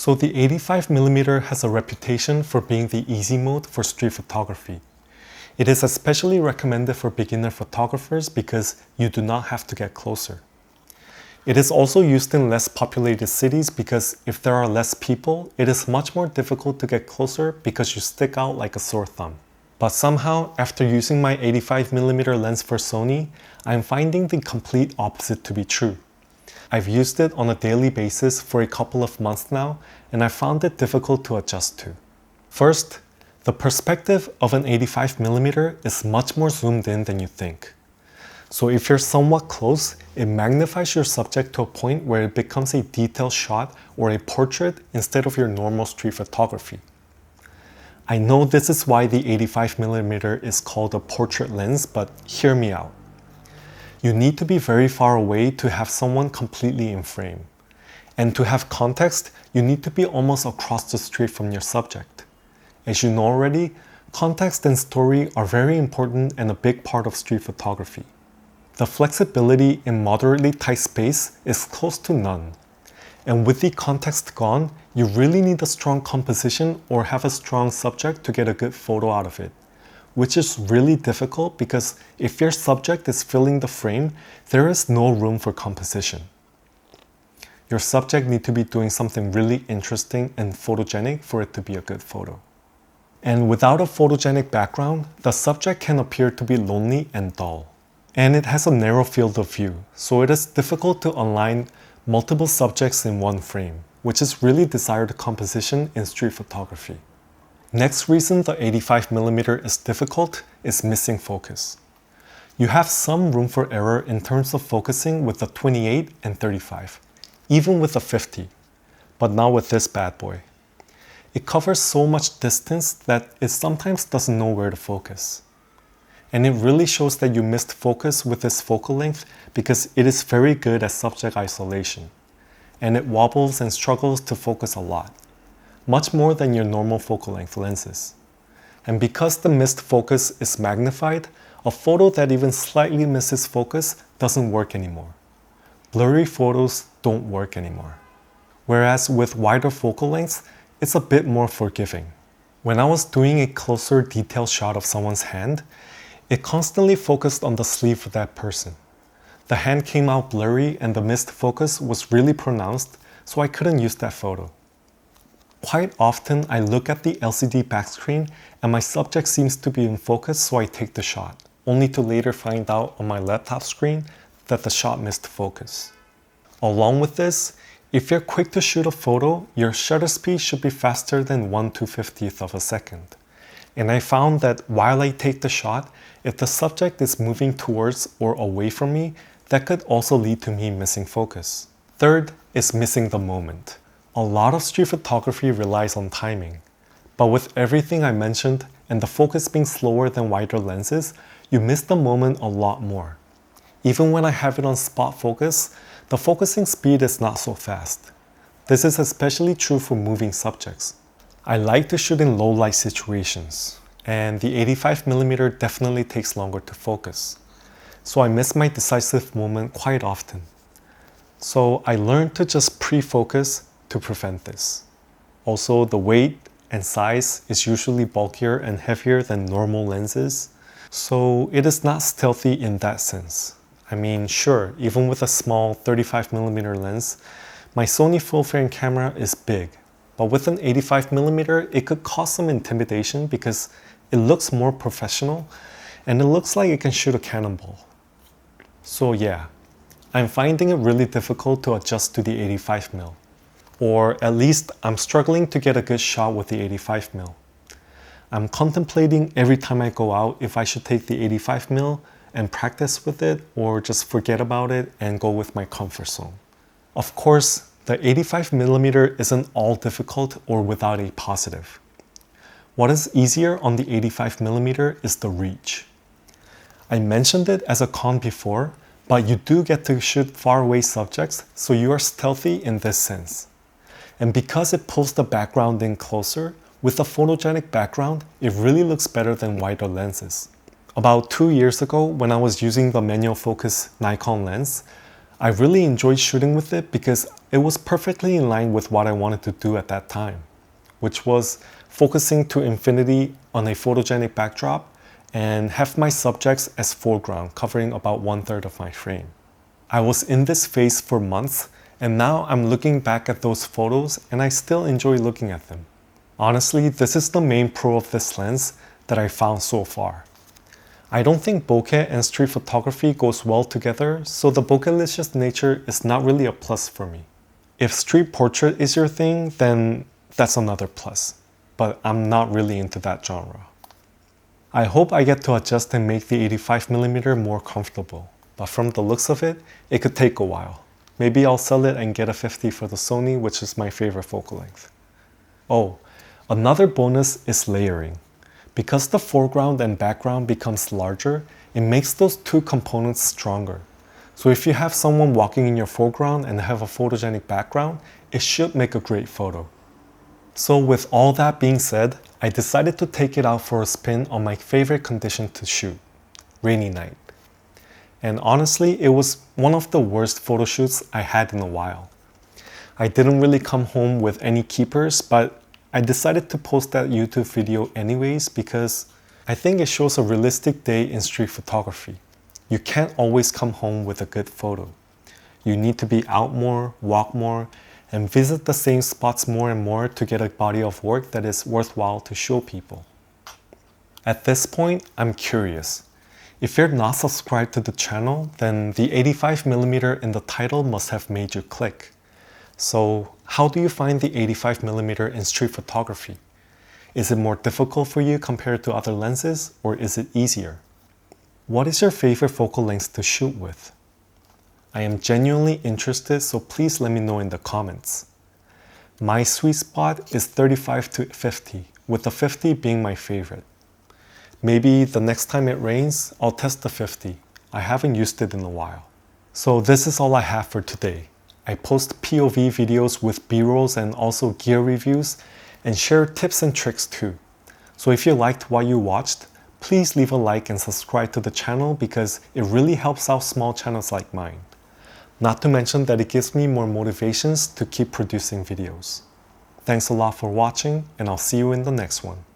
So the 85mm has a reputation for being the easy mode for street photography. It is especially recommended for beginner photographers because you do not have to get closer. It is also used in less populated cities because if there are less people, it is much more difficult to get closer because you stick out like a sore thumb. But somehow, after using my 85mm lens for Sony, I am finding the complete opposite to be true. I've used it on a daily basis for a couple of months now, and I found it difficult to adjust to. First, the perspective of an 85mm is much more zoomed in than you think. So if you're somewhat close, it magnifies your subject to a point where it becomes a detailed shot or a portrait instead of your normal street photography. I know this is why the 85mm is called a portrait lens, but hear me out. You need to be very far away to have someone completely in frame. And to have context, you need to be almost across the street from your subject. As you know already, context and story are very important and a big part of street photography. The flexibility in moderately tight space is close to none. And with the context gone, you really need a strong composition or have a strong subject to get a good photo out of it, which is really difficult because if your subject is filling the frame, there is no room for composition. Your subject needs to be doing something really interesting and photogenic for it to be a good photo. And without a photogenic background, the subject can appear to be lonely and dull. And it has a narrow field of view, so it is difficult to align multiple subjects in one frame, which is really desired composition in street photography. Next reason the 85mm is difficult is missing focus. You have some room for error in terms of focusing with the 28 and 35, even with the 50, but not with this bad boy. It covers so much distance that it sometimes doesn't know where to focus. And it really shows that you missed focus with this focal length because it is very good at subject isolation, and it wobbles and struggles to focus a lot, much more than your normal focal length lenses. And because the missed focus is magnified, a photo that even slightly misses focus doesn't work anymore. Blurry photos don't work anymore. Whereas with wider focal lengths, it's a bit more forgiving. When I was doing a closer detailed shot of someone's hand, it constantly focused on the sleeve of that person. The hand came out blurry and the missed focus was really pronounced, so I couldn't use that photo. Quite often, I look at the LCD backscreen and my subject seems to be in focus, so I take the shot, only to later find out on my laptop screen that the shot missed focus. Along with this, if you're quick to shoot a photo, your shutter speed should be faster than 1/250th of a second. And I found that while I take the shot, if the subject is moving towards or away from me, that could also lead to me missing focus. Third is missing the moment. A lot of street photography relies on timing. But with everything I mentioned and the focus being slower than wider lenses, you miss the moment a lot more. Even when I have it on spot focus, the focusing speed is not so fast. This is especially true for moving subjects. I like to shoot in low light situations, and the 85mm definitely takes longer to focus. So I miss my decisive moment quite often. So I learned to just pre-focus to prevent this. Also, the weight and size is usually bulkier and heavier than normal lenses, so it is not stealthy in that sense. I mean, sure, even with a small 35mm lens, my Sony full-frame camera is big, but with an 85mm, it could cause some intimidation because it looks more professional and it looks like it can shoot a cannonball. So yeah, I'm finding it really difficult to adjust to the 85mm. Or at least I'm struggling to get a good shot with the 85mm. I'm contemplating every time I go out if I should take the 85mm and practice with it or just forget about it and go with my comfort zone. Of course, the 85mm isn't all difficult or without a positive. What is easier on the 85mm is the reach. I mentioned it as a con before, but you do get to shoot far away subjects, so you are stealthy in this sense. And because it pulls the background in closer, with a photogenic background, it really looks better than wider lenses. About 2 years ago, when I was using the manual focus Nikon lens, I really enjoyed shooting with it because it was perfectly in line with what I wanted to do at that time, which was focusing to infinity on a photogenic backdrop and have my subjects as foreground, covering about 1/3 of my frame. I was in this phase for months, and now I'm looking back at those photos and I still enjoy looking at them. Honestly, this is the main pro of this lens that I found so far. I don't think bokeh and street photography goes well together, so the bokeh-licious nature is not really a plus for me. If street portrait is your thing, then that's another plus, but I'm not really into that genre. I hope I get to adjust and make the 85mm more comfortable, but from the looks of it, it could take a while. Maybe I'll sell it and get a 50 for the Sony, which is my favorite focal length. Oh, another bonus is layering. Because the foreground and background becomes larger, it makes those two components stronger. So if you have someone walking in your foreground and have a photogenic background, it should make a great photo. So with all that being said, I decided to take it out for a spin on my favorite condition to shoot, rainy night. And honestly, it was one of the worst photo shoots I had in a while. I didn't really come home with any keepers, but I decided to post that YouTube video anyways because I think it shows a realistic day in street photography. You can't always come home with a good photo. You need to be out more, walk more, and visit the same spots more and more to get a body of work that is worthwhile to show people. At this point, I'm curious. If you're not subscribed to the channel, then the 85mm in the title must have made you click. So how do you find the 85mm in street photography? Is it more difficult for you compared to other lenses, or is it easier? What is your favorite focal length to shoot with? I am genuinely interested, so please let me know in the comments. My sweet spot is 35 to 50, with the 50 being my favorite. Maybe the next time it rains, I'll test the 50. I haven't used it in a while. So this is all I have for today. I post POV videos with B-rolls and also gear reviews, and share tips and tricks too. So if you liked what you watched, please leave a like and subscribe to the channel because it really helps out small channels like mine. Not to mention that it gives me more motivations to keep producing videos. Thanks a lot for watching, and I'll see you in the next one.